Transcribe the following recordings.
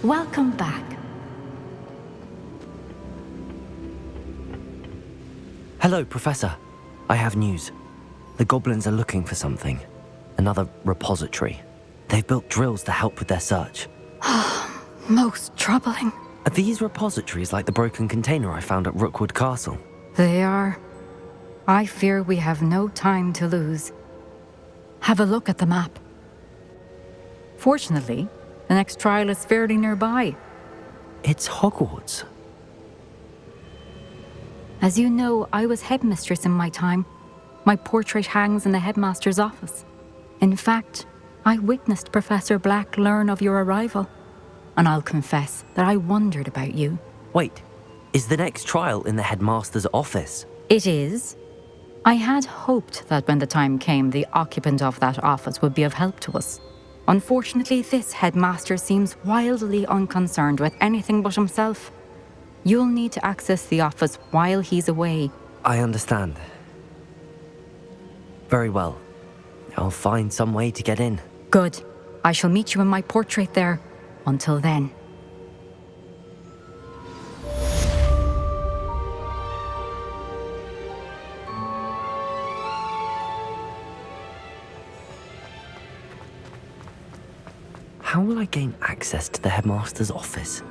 Welcome back. Hello, Professor. I have news. The goblins are looking for something. Another repository. They've built drills to help with their search. Most troubling. Are these repositories like the broken container I found at Rookwood Castle? They are. I fear we have no time to lose. Have a look at the map. Fortunately, the next trial is fairly nearby. It's Hogwarts. As you know, I was headmistress in my time. My portrait hangs in the headmaster's office. In fact, I witnessed Professor Black learn of your arrival. And I'll confess that I wondered about you. Wait, is the next trial in the headmaster's office? It is. I had hoped that when the time came, the occupant of that office would be of help to us. Unfortunately, this headmaster seems wildly unconcerned with anything but himself. You'll need to access the office while he's away. I understand. Very well. I'll find some way to get in. Good. I shall meet you in my portrait there. Until then. How will I gain access to the headmaster's office?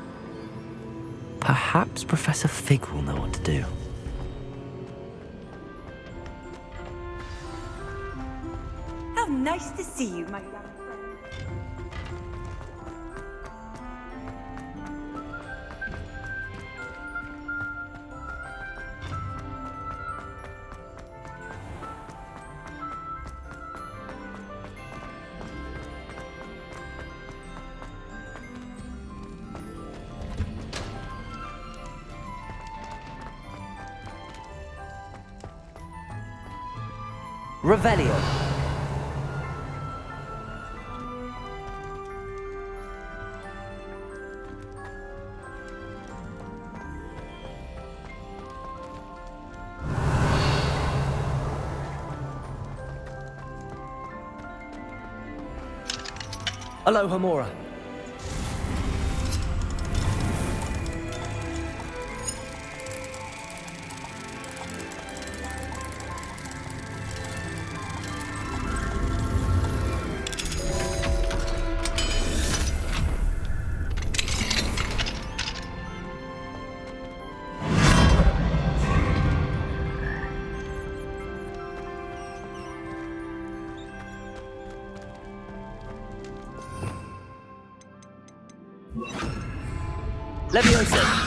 Perhaps Professor Fig will know what to do. How nice to see you, my young friend. Revelio. Aloha Mora. Leviosa.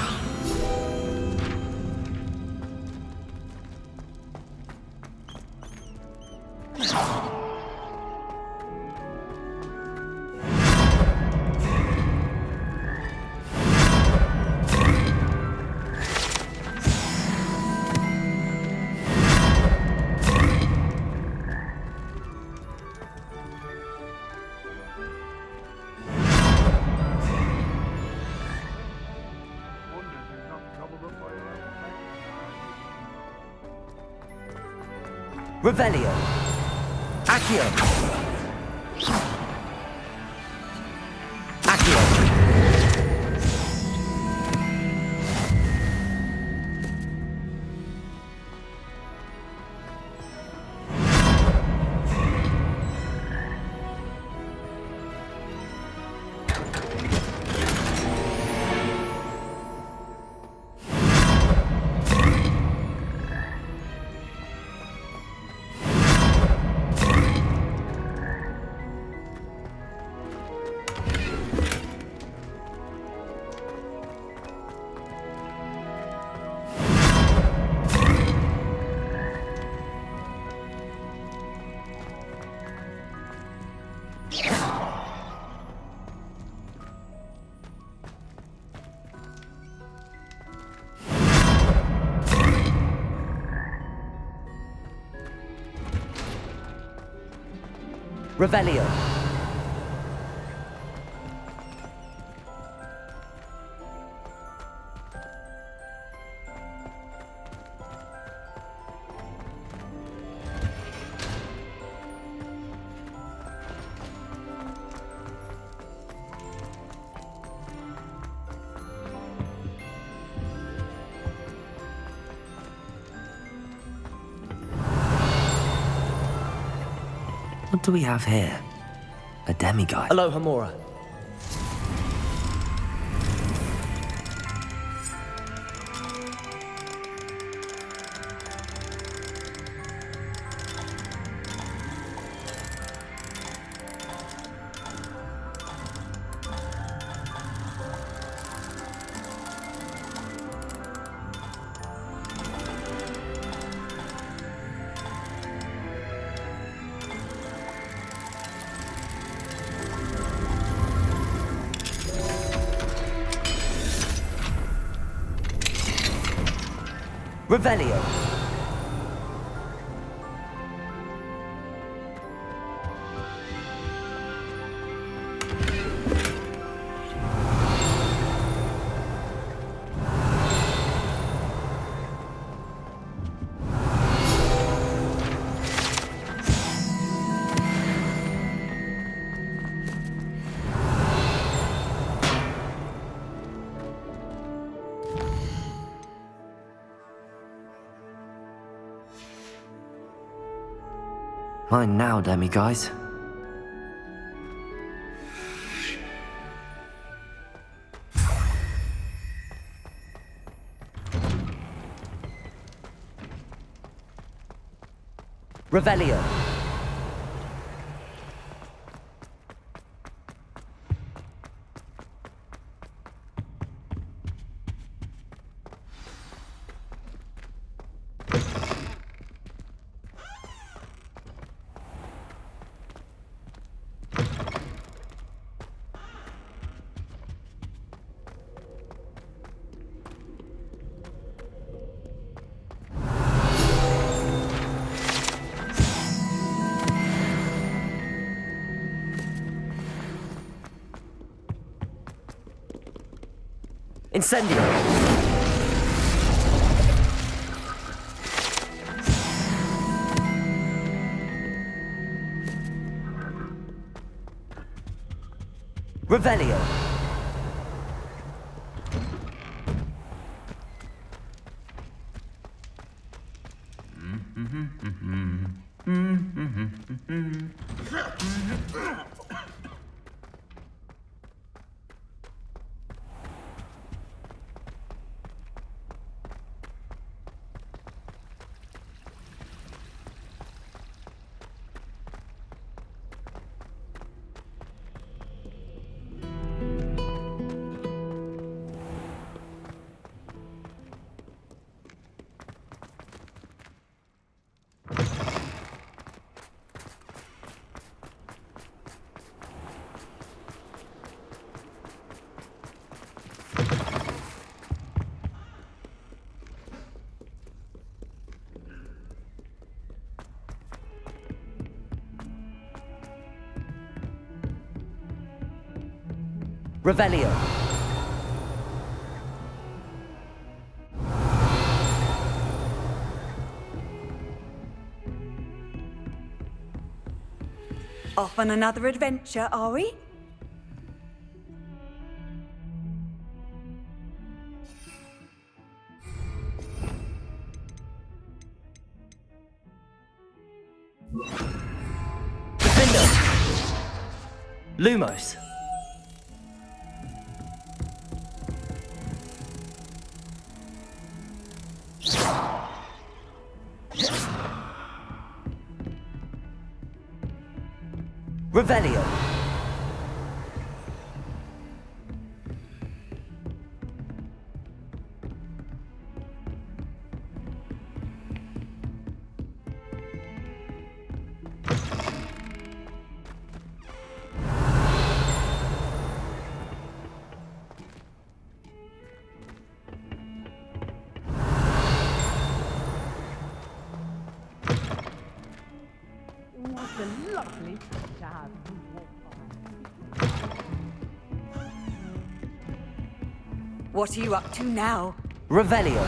Revelio. Accio. Accio. Revelio. What do we have here? A demiguise. Hello, Hamora. Revelio. Mine now, demiguise. Revelio. Incendio! Revelio! Revelio. Off on another adventure, are we? Lumos. Revelio. What a lovely to have you walk by. What are you up to now? Revelio.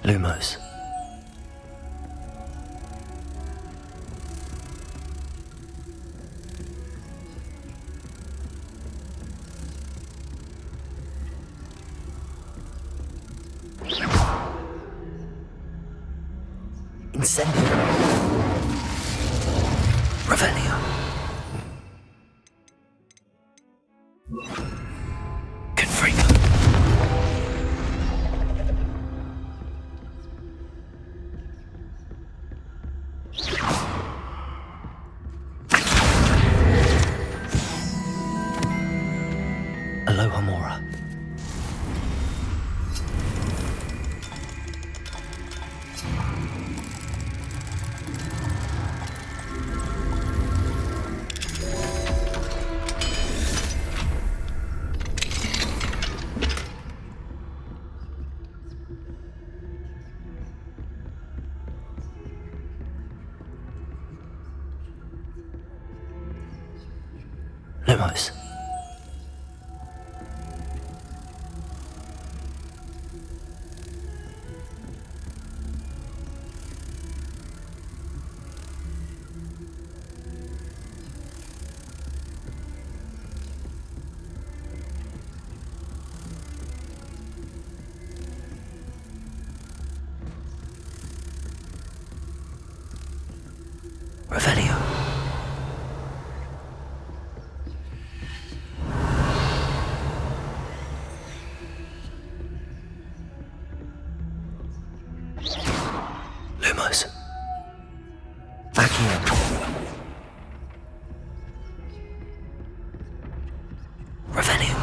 Lumos. Incendio. Revelio. Confringo. Aloha Mora. Lumos. Revelio. Lumos. Accio. Revelio.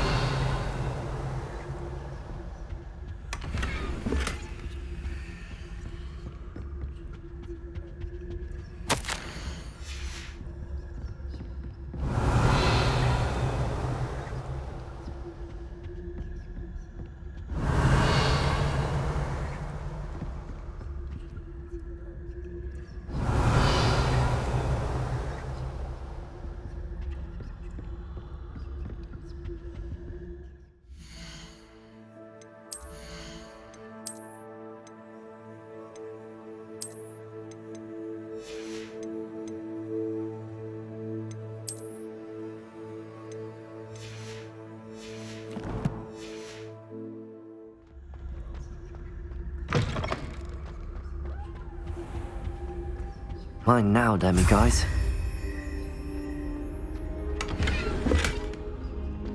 Mine now, demi-guys.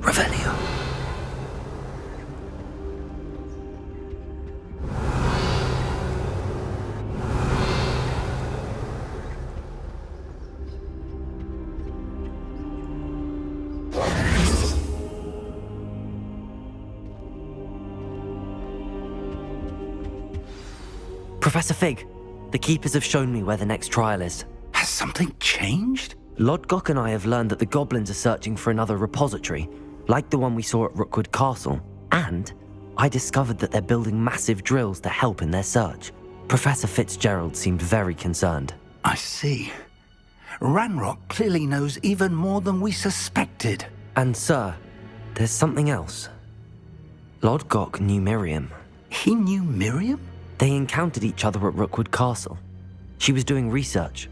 Revelio. Professor Fig, the Keepers have shown me where the next trial is. Has something changed? Lodgok and I have learned that the goblins are searching for another repository, like the one we saw at Rookwood Castle. And I discovered that they're building massive drills to help in their search. Professor Fitzgerald seemed very concerned. I see. Ranrock clearly knows even more than we suspected. And sir, there's something else. Lodgok knew Miriam. He knew Miriam? They encountered each other at Rookwood Castle. She was doing research.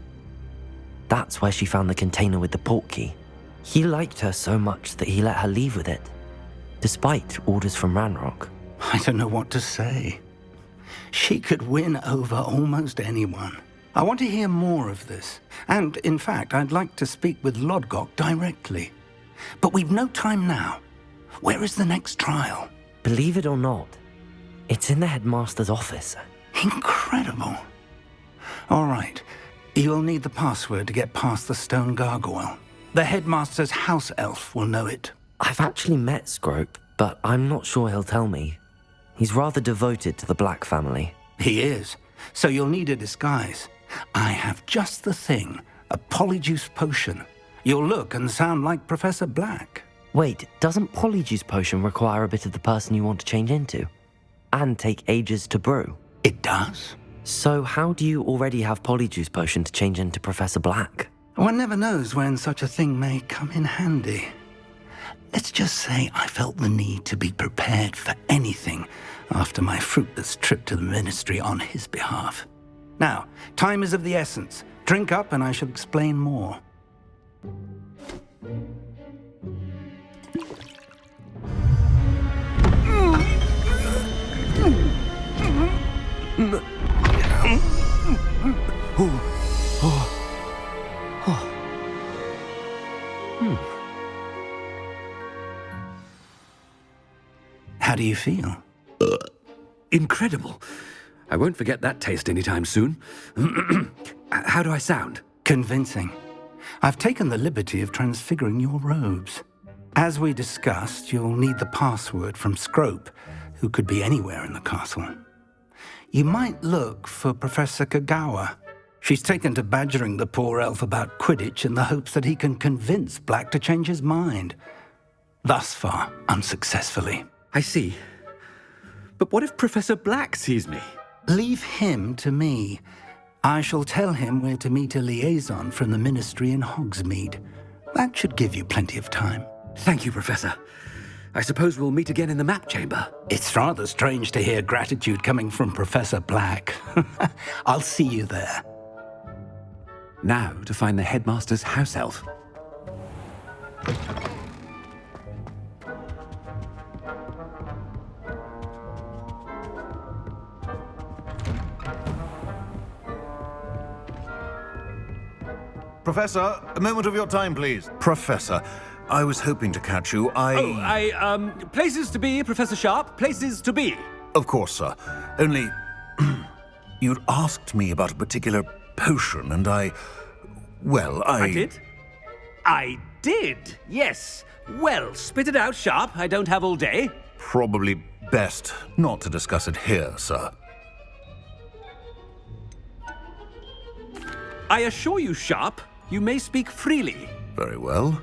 That's where she found the container with the portkey. He liked her so much that he let her leave with it, despite orders from Ranrock. I don't know what to say. She could win over almost anyone. I want to hear more of this. And, in fact, I'd like to speak with Lodgok directly. But we've no time now. Where is the next trial? Believe it or not, it's in the headmaster's office. Incredible. All right. You'll need the password to get past the stone gargoyle. The headmaster's house elf will know it. I've actually met Scrope, but I'm not sure he'll tell me. He's rather devoted to the Black family. He is. So you'll need a disguise. I have just the thing. A polyjuice potion. You'll look and sound like Professor Black. Wait, doesn't Polyjuice Potion require a bit of the person you want to change into? And take ages to brew? It does. So how do you already have Polyjuice Potion to change into Professor Black? One never knows when such a thing may come in handy. Let's just say I felt the need to be prepared for anything after my fruitless trip to the ministry on his behalf. Now, time is of the essence. Drink up and I shall explain more. How do you feel? Incredible. I won't forget that taste anytime soon. How do I sound? Convincing. I've taken the liberty of transfiguring your robes. As we discussed, you'll need the password from Scrope, who could be anywhere in the castle. You might look for Professor Kagawa. She's taken to badgering the poor elf about Quidditch in the hopes that he can convince Black to change his mind. Thus far, unsuccessfully. I see. But what if Professor Black sees me? Leave him to me. I shall tell him where to meet a liaison from the ministry in Hogsmeade. That should give you plenty of time. Thank you, Professor. I suppose we'll meet again in the map chamber. It's rather strange to hear gratitude coming from Professor Black. I'll see you there. Now to find the headmaster's house elf. Professor, a moment of your time, please. Professor, I was hoping to catch you. Places to be, Professor Sharp. Places to be. Of course, sir. Only, you'd asked me about a particular potion, and I did? I did, yes. Well, spit it out, Sharp. I don't have all day. Probably best not to discuss it here, sir. I assure you, Sharp, you may speak freely. Very well.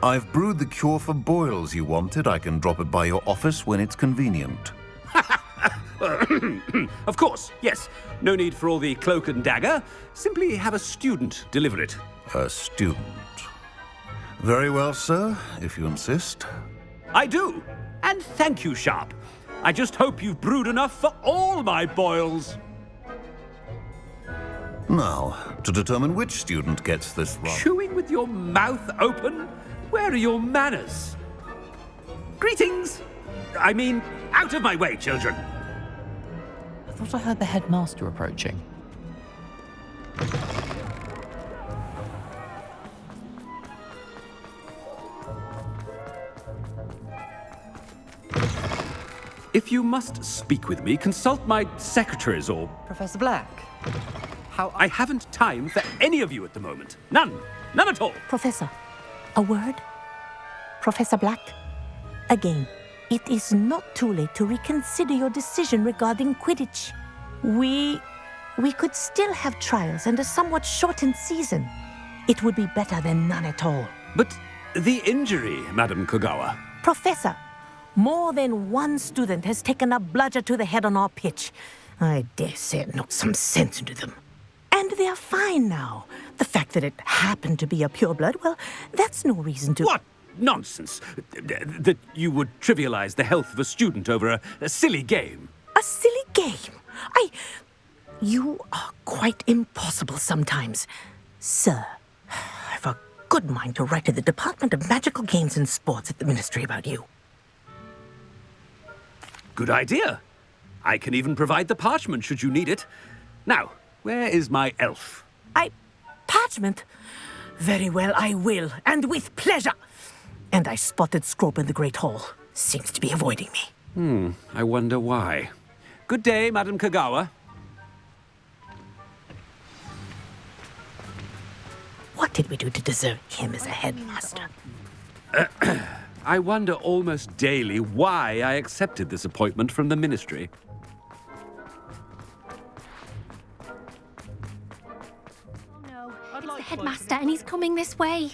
I've brewed the cure for boils you wanted. I can drop it by your office when it's convenient. Of course, yes. No need for all the cloak and dagger. Simply have a student deliver it. A student. Very well, sir, if you insist. I do. And thank you, Sharp. I just hope you've brewed enough for all my boils. Now, to determine which student gets this run. Chewing with your mouth open? Where are your manners? Greetings! I mean, out of my way, children. I thought I heard the headmaster approaching. If you must speak with me, consult my secretaries or... Professor Black, I haven't time for any of you at the moment. None. None at all. Professor, a word? Professor Black, again, it is not too late to reconsider your decision regarding Quidditch. We could still have trials and a somewhat shortened season. It would be better than none at all. But the injury, Madam Kagawa. Professor, more than one student has taken a bludger to the head on our pitch. I dare say it knocked some sense into them. And they are fine now. The fact that it happened to be a pureblood, well, that's no reason to... What nonsense! That you would trivialize the health of a student over a silly game. A silly game? You are quite impossible sometimes. Sir, I've a good mind to write to the Department of Magical Games and Sports at the Ministry about you. Good idea. I can even provide the parchment should you need it. Now, where is my elf? Parchment? Very well, I will, and with pleasure. And I spotted Scrope in the Great Hall. Seems to be avoiding me. I wonder why. Good day, Madam Kagawa. What did we do to deserve him as a headmaster? I wonder almost daily why I accepted this appointment from the ministry. It's the headmaster and he's coming this way.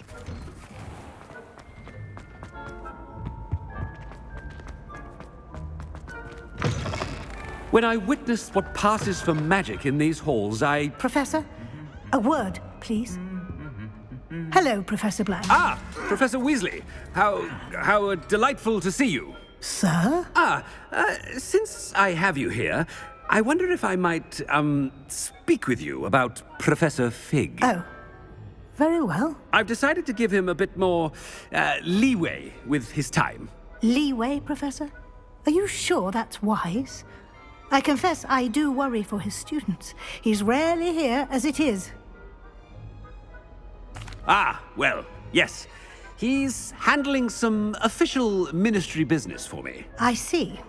When I witnessed what passes for magic in these halls, Professor, a word, please. Hello, Professor Black. Ah, Professor Weasley. How delightful to see you. Sir? Since I have you here, I wonder if I might, speak with you about Professor Fig. Oh, very well. I've decided to give him a bit more, leeway with his time. Leeway, Professor? Are you sure that's wise? I confess I do worry for his students. He's rarely here as it is. Ah, well, yes. He's handling some official ministry business for me. I see.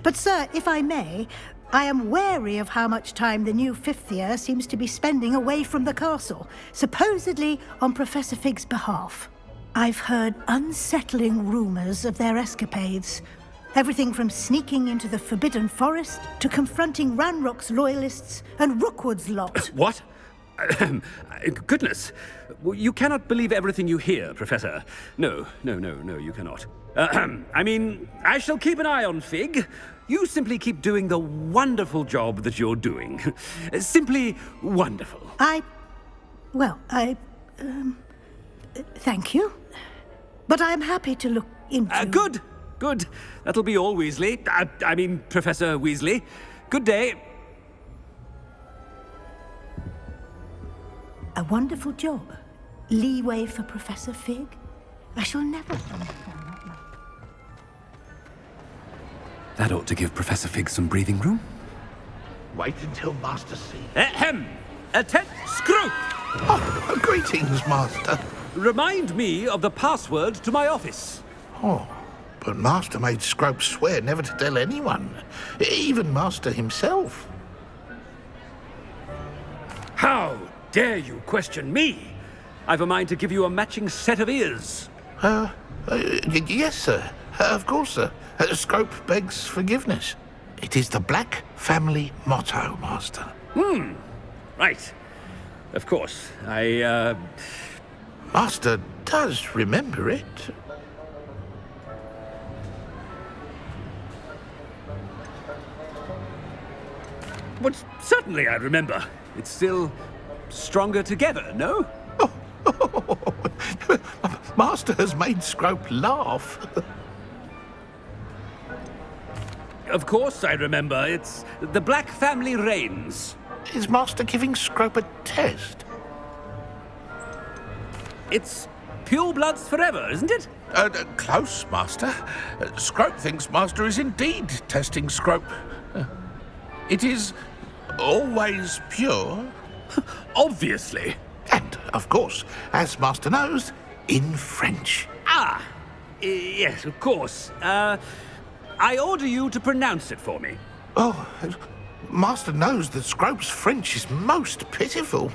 But, sir, if I may, I am wary of how much time the new fifth year seems to be spending away from the castle, supposedly on Professor Fig's behalf. I've heard unsettling rumors of their escapades. Everything from sneaking into the Forbidden Forest to confronting Ranrock's loyalists and Rookwood's lot. What? Goodness. You cannot believe everything you hear, Professor. No, you cannot. I mean, I shall keep an eye on Fig. You simply keep doing the wonderful job that you're doing. Simply wonderful. Thank you. But I'm happy to look into... Good. That'll be all, Weasley. I mean, Professor Weasley. Good day. A wonderful job. Leeway for Professor Fig. I shall never understand that much. That ought to give Professor Fig some breathing room. Wait until Master sees. Ahem! Attend, Scroop! Oh, greetings, Master. Remind me of the password to my office. Oh, but Master made Scrope swear never to tell anyone, even Master himself. How dare you question me? I've a mind to give you a matching set of ears. Yes, sir. Of course, sir. Scrope begs forgiveness. It is the Black family motto, Master. Right. Of course. Master does remember it. But certainly I remember. It's still stronger together, no? Master has made Scrope laugh. Of course I remember. It's the Black family reigns. Is Master giving Scrope a test? It's pure bloods forever, isn't it? Close, Master. Scrope thinks Master is indeed testing Scrope. It is always pure. Obviously. And, of course, as Master knows, in French. Yes, of course. I order you to pronounce it for me. Oh, Master knows that Scrope's French is most pitiful.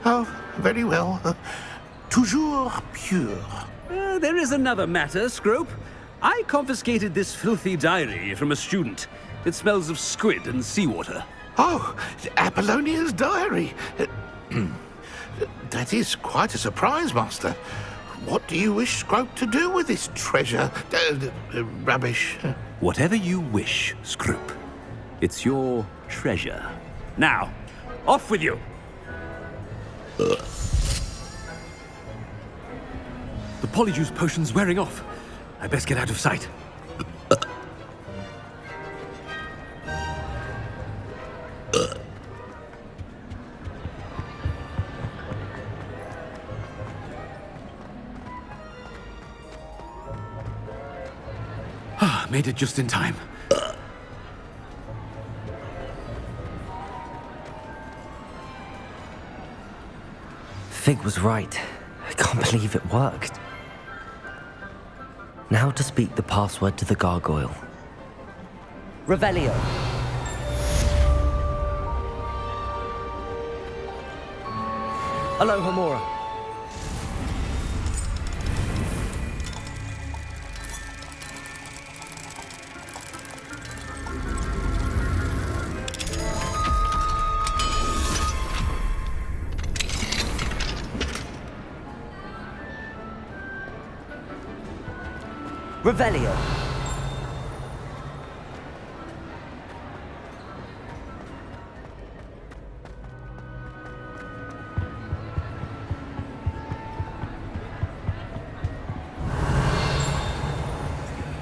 Oh, very well. Toujours pure. There is another matter, Scrope. I confiscated this filthy diary from a student. It smells of squid and seawater. Oh, Apollonia's diary. That is quite a surprise, Master. What do you wish Scrope to do with this treasure? Rubbish. Whatever you wish, Scrope. It's your treasure. Now, off with you. The Polyjuice potion's wearing off. I best get out of sight. Made it just in time. Fig was right. I can't believe it worked. Now to speak the password to the gargoyle. Revelio. Aloha Mora. Revelio.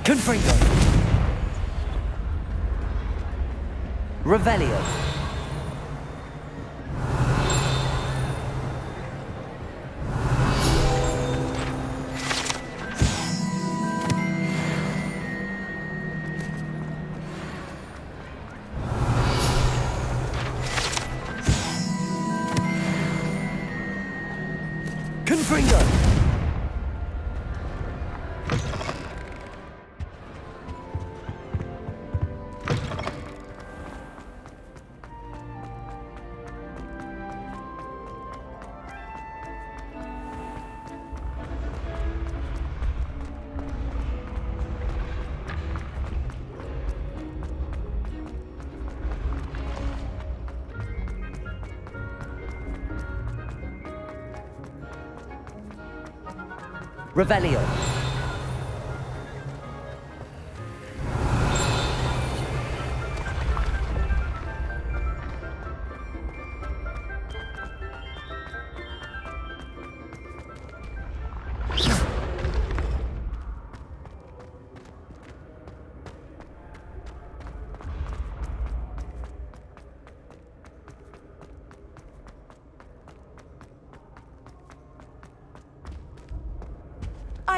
Confringo. Revelio. Confringo. Revelio.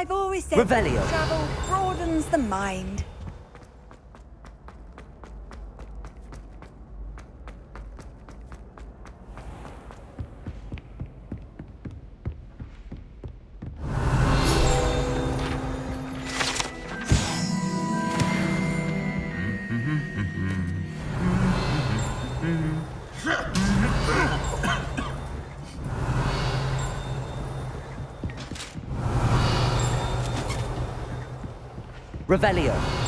I've always said Revelio. that travel broadens the mind. Revelio.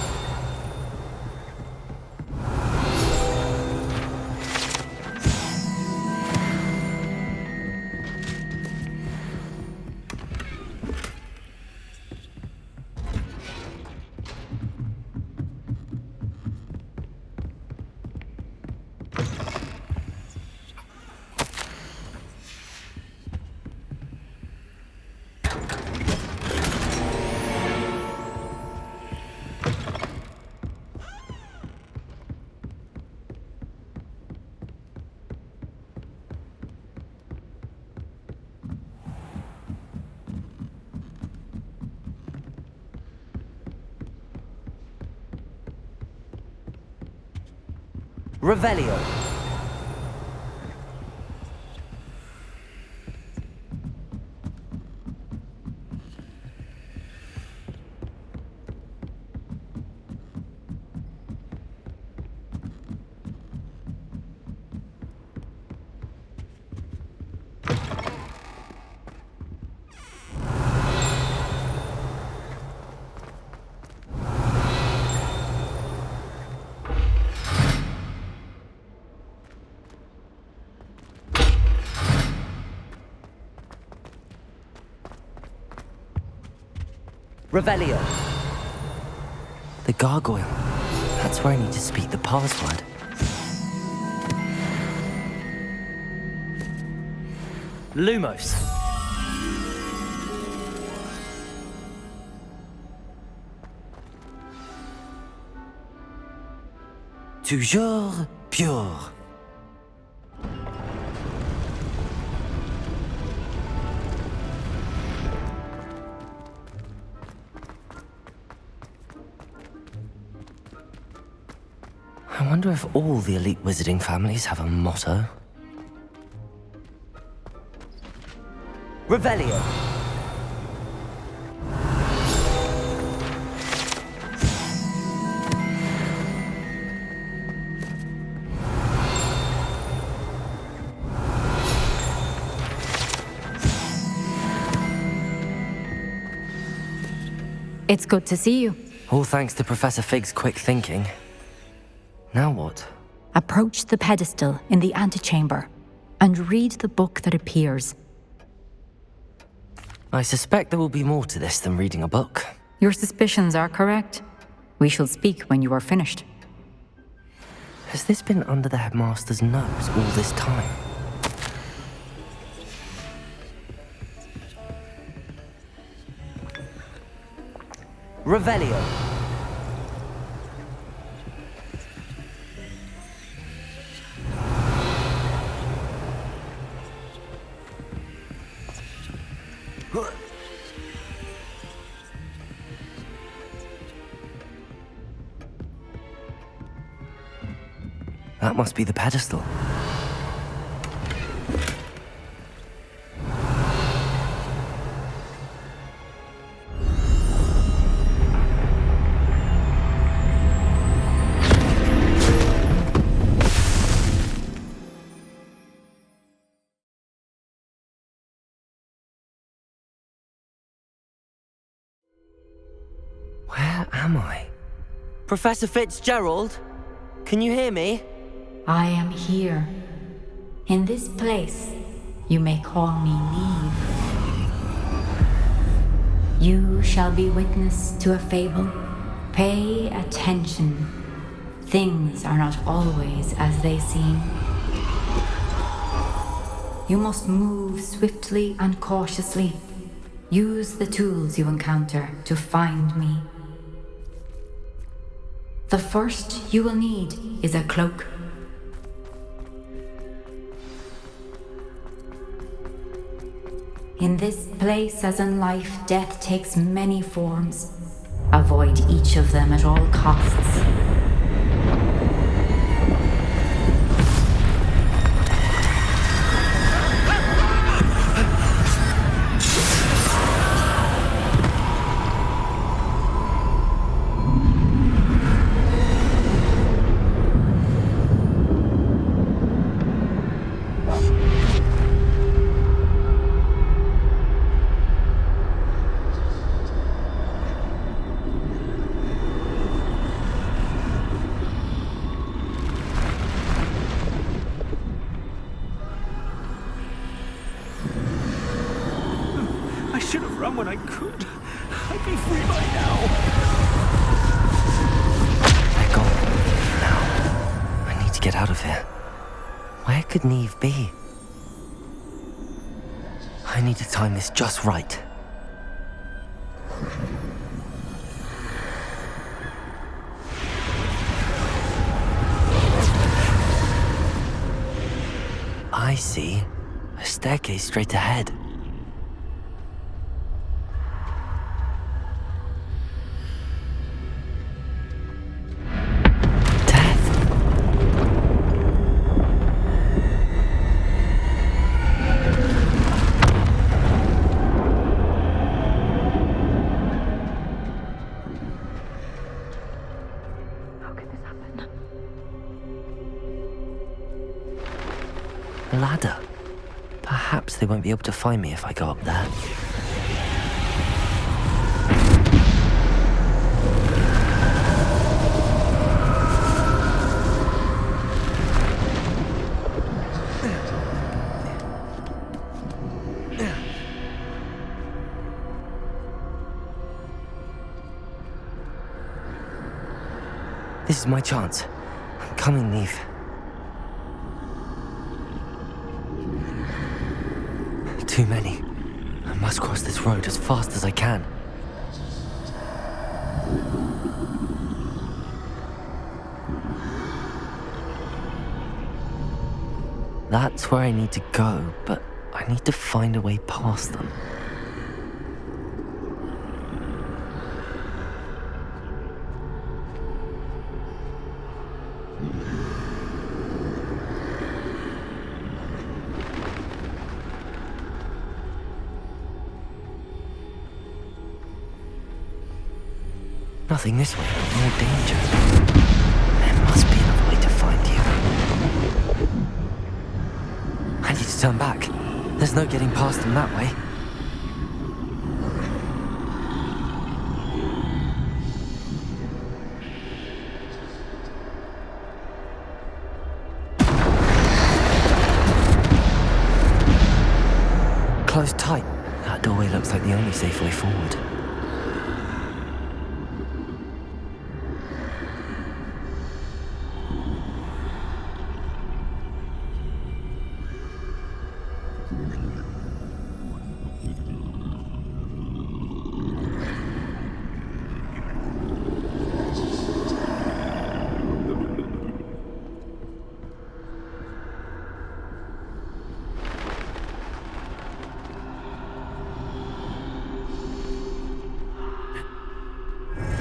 Revelio. Revelio. The gargoyle. That's where I need to speak the password. Lumos. Toujours pure. I wonder if all the elite wizarding families have a motto. Revelio. It's good to see you. All thanks to Professor Fig's quick thinking. Now what? Approach the pedestal in the antechamber and read the book that appears. I suspect there will be more to this than reading a book. Your suspicions are correct. We shall speak when you are finished. Has this been under the headmaster's nose all this time? Revelio. That must be the pedestal. Where am I? Professor Fitzgerald? Can you hear me? I am here. In this place, you may call me Neve. You shall be witness to a fable. Pay attention. Things are not always as they seem. You must move swiftly and cautiously. Use the tools you encounter to find me. The first you will need is a cloak. In this place, as in life, death takes many forms. Avoid each of them at all costs. I should have run when I could. I'd be free by now. They're gone. Now, I need to get out of here. Where could Neve be? I need to time this just right. I see. A staircase straight ahead. A ladder. Perhaps they won't be able to find me if I go up there. This is my chance. I'm coming, Neve. Too many. I must cross this road as fast as I can. That's where I need to go, but I need to find a way past them. Nothing this way, more danger. There must be another way to find you. I need to turn back. There's no getting past them that way. Closed tight. That doorway looks like the only safe way forward.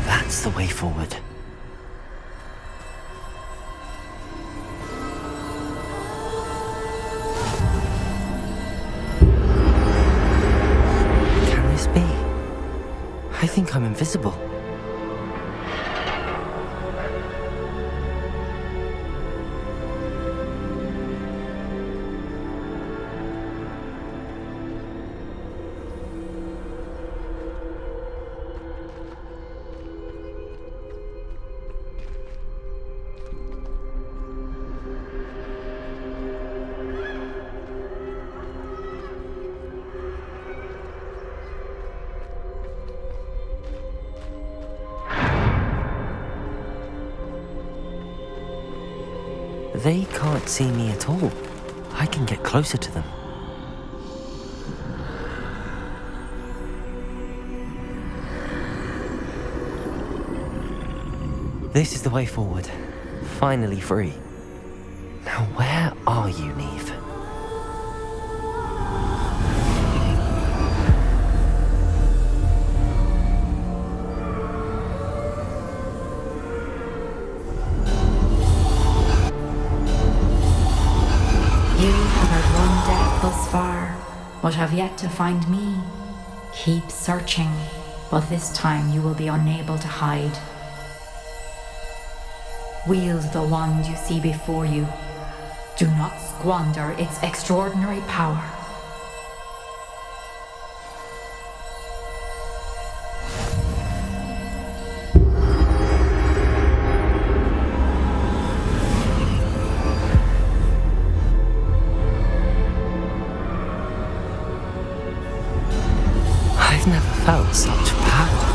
That's the way forward. invisible. They can't see me at all. I can get closer to them. This is the way forward. Finally free. Now where are you, Neve? You have outrun death thus far, but have yet to find me. Keep searching, but this time you will be unable to hide. Wield the wand you see before you. Do not squander its extraordinary power. I've never felt such power.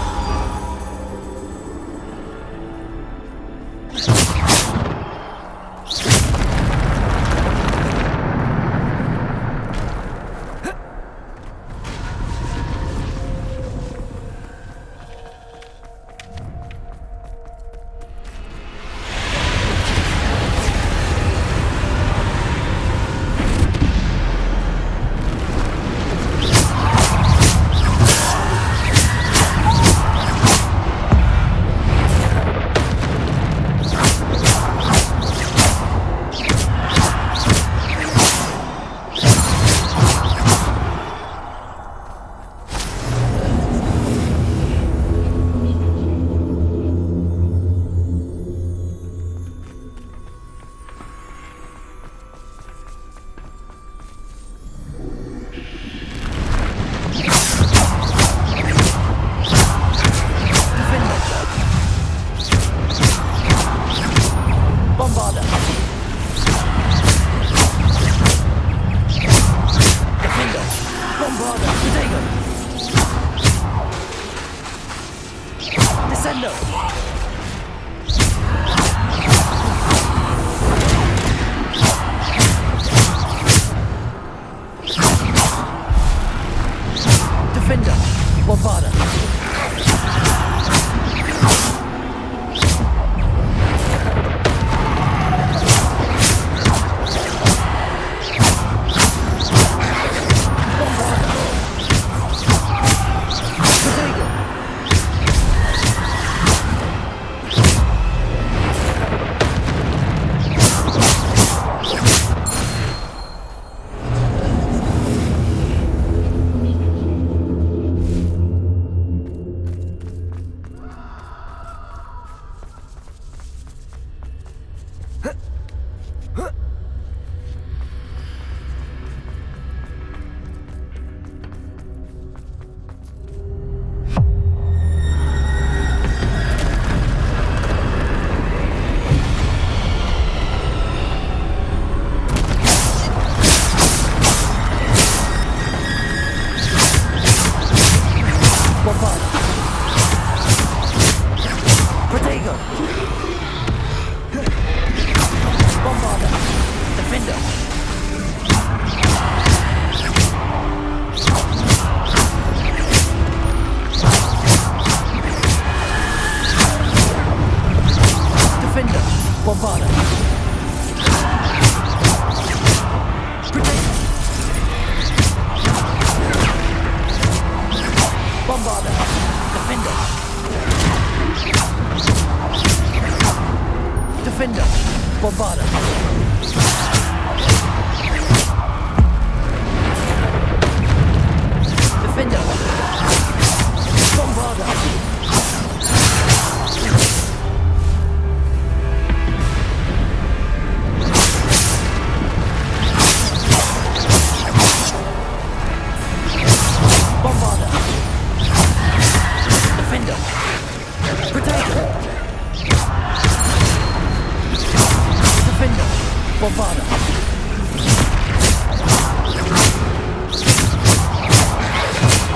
Bombarda.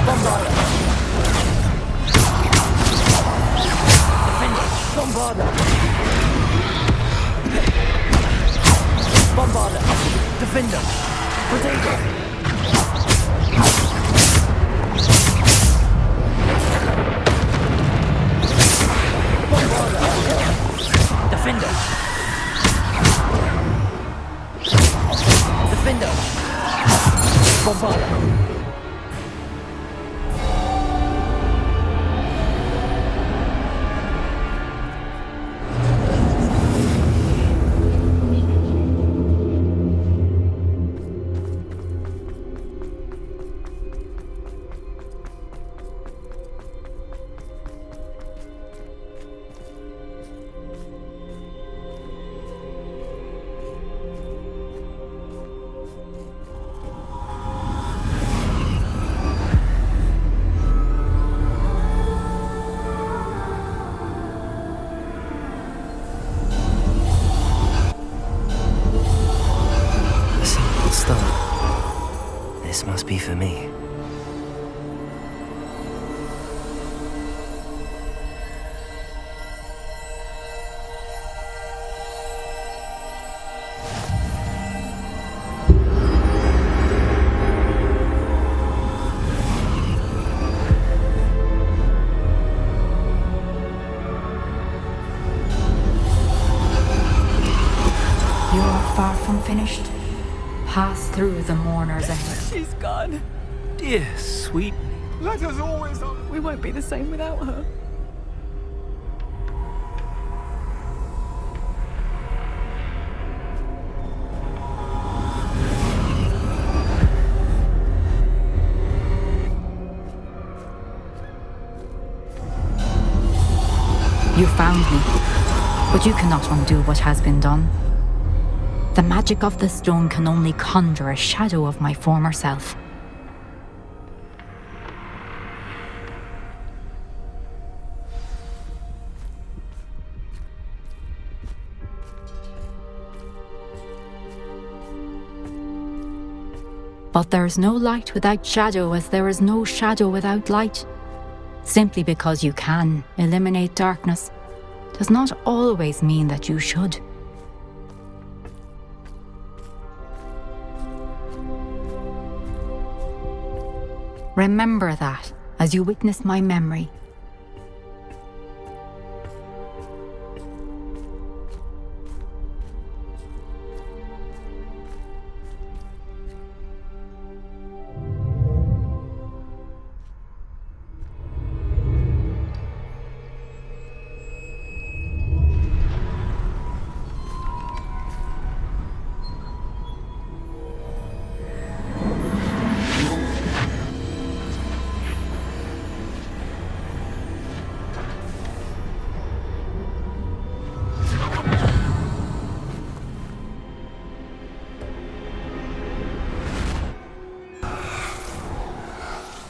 Bombarda. Defender. Bombarda. Bombarda. Defender. Protego. Bombarda. Defender. Defender. Bombarda. This must be for me. You're far from finished. Pass through the mourners ahead. She's gone. Dear sweet. Let us always We won't be the same without her. You found me, but you cannot undo what has been done. The magic of the stone can only conjure a shadow of my former self. But there is no light without shadow, as there is no shadow without light. Simply because you can eliminate darkness does not always mean that you should. Remember that as you witness my memory.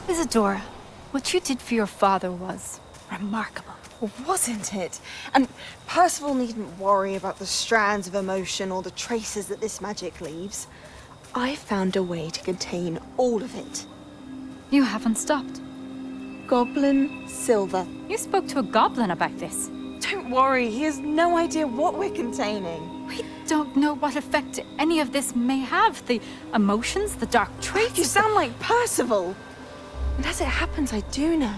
Isadora, what you did for your father was remarkable. Wasn't it? And Percival needn't worry about the strands of emotion or the traces that this magic leaves. I found a way to contain all of it. You haven't stopped. Goblin Silver. You spoke to a goblin about this. Don't worry, he has no idea what we're containing. We don't know what effect any of this may have. The emotions, the dark traits. You sound like Percival. And as it happens, I do know.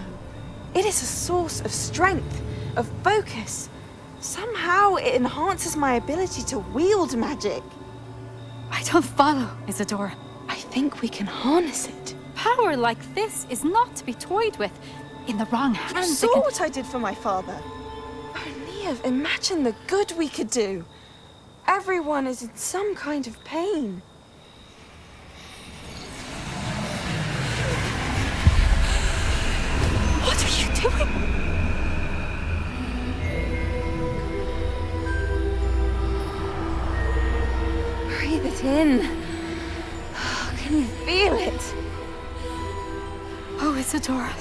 It is a source of strength, of focus. Somehow it enhances my ability to wield magic. I don't follow, Isadora. I think we can harness it. Power like this is not to be toyed with. In the wrong hands, You saw what I did for my father. O'Neill, imagine the good we could do. Everyone is in some kind of pain. What are you doing? Breathe it in. Can you feel it? Oh, Isadora.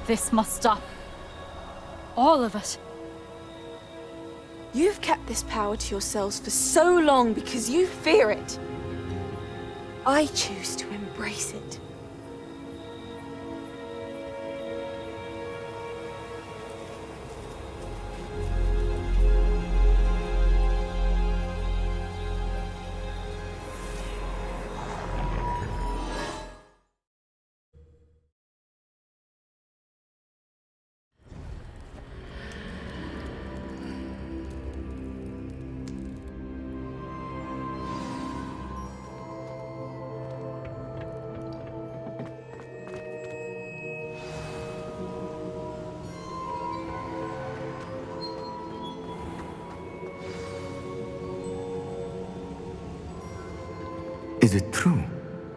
This must stop. All of it. You've kept this power to yourselves for so long because you fear it. I choose to embrace it. Is it true?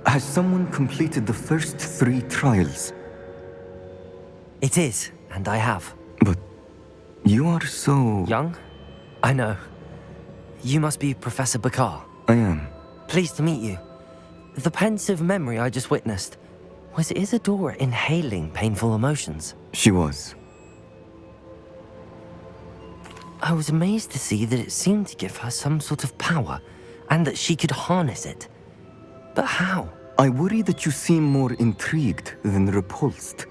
Has someone completed the first 3 trials? It is, and I have. But you are so... Young? I know. You must be Professor Bakar. I am. Pleased to meet you. The pensive memory I just witnessed, was Isadora inhaling painful emotions? She was. I was amazed to see that it seemed to give her some sort of power, and that she could harness it. But how? I worry that you seem more intrigued than repulsed.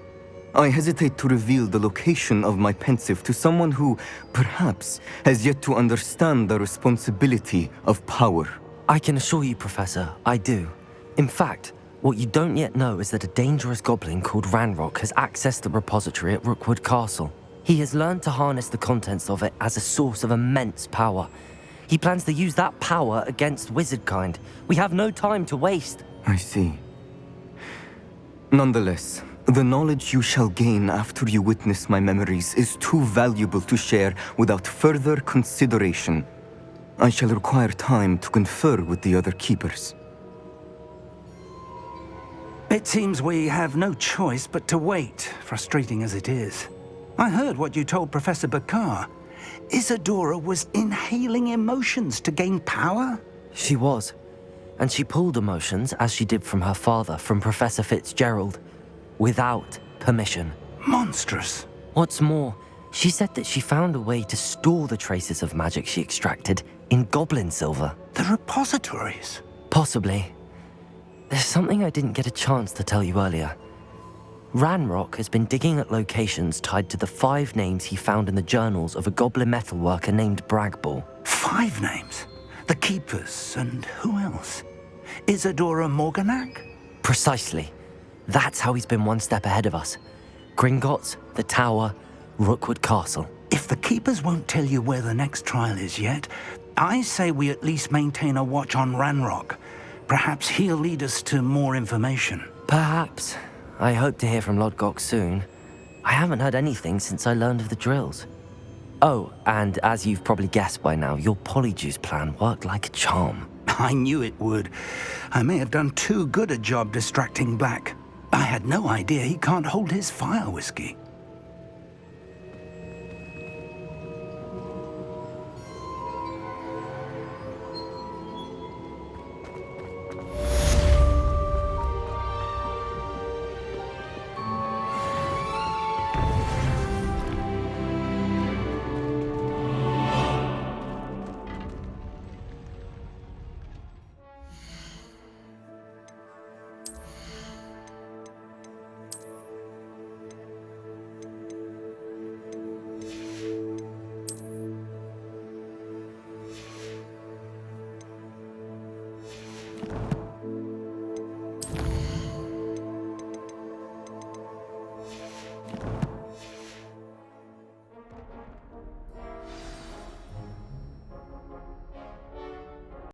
I hesitate to reveal the location of my pensive to someone who, perhaps, has yet to understand the responsibility of power. I can assure you, Professor, I do. In fact, what you don't yet know is that a dangerous goblin called Ranrock has accessed the repository at Rookwood Castle. He has learned to harness the contents of it as a source of immense power. He plans to use that power against wizardkind. We have no time to waste. I see. Nonetheless, the knowledge you shall gain after you witness my memories is too valuable to share without further consideration. I shall require time to confer with the other keepers. It seems we have no choice but to wait, frustrating as it is. I heard what you told Professor Bakar. Isadora was inhaling emotions to gain power? She was. And she pulled emotions, as she did from her father, from Professor Fitzgerald, without permission. Monstrous. What's more, she said that she found a way to store the traces of magic she extracted in goblin silver. The repositories? Possibly. There's something I didn't get a chance to tell you earlier. Ranrock has been digging at locations tied to the 5 names he found in the journals of a goblin metalworker named Bragball. 5 names? The Keepers, and who else? Isadora Morganac? Precisely. That's how he's been one step ahead of us. Gringotts, the Tower, Rookwood Castle. If the Keepers won't tell you where the next trial is yet, I say we at least maintain a watch on Ranrock. Perhaps he'll lead us to more information. Perhaps. I hope to hear from Lodgok soon. I haven't heard anything since I learned of the drills. Oh, and as you've probably guessed by now, your polyjuice plan worked like a charm. I knew it would. I may have done too good a job distracting Black. I had no idea he can't hold his fire whiskey.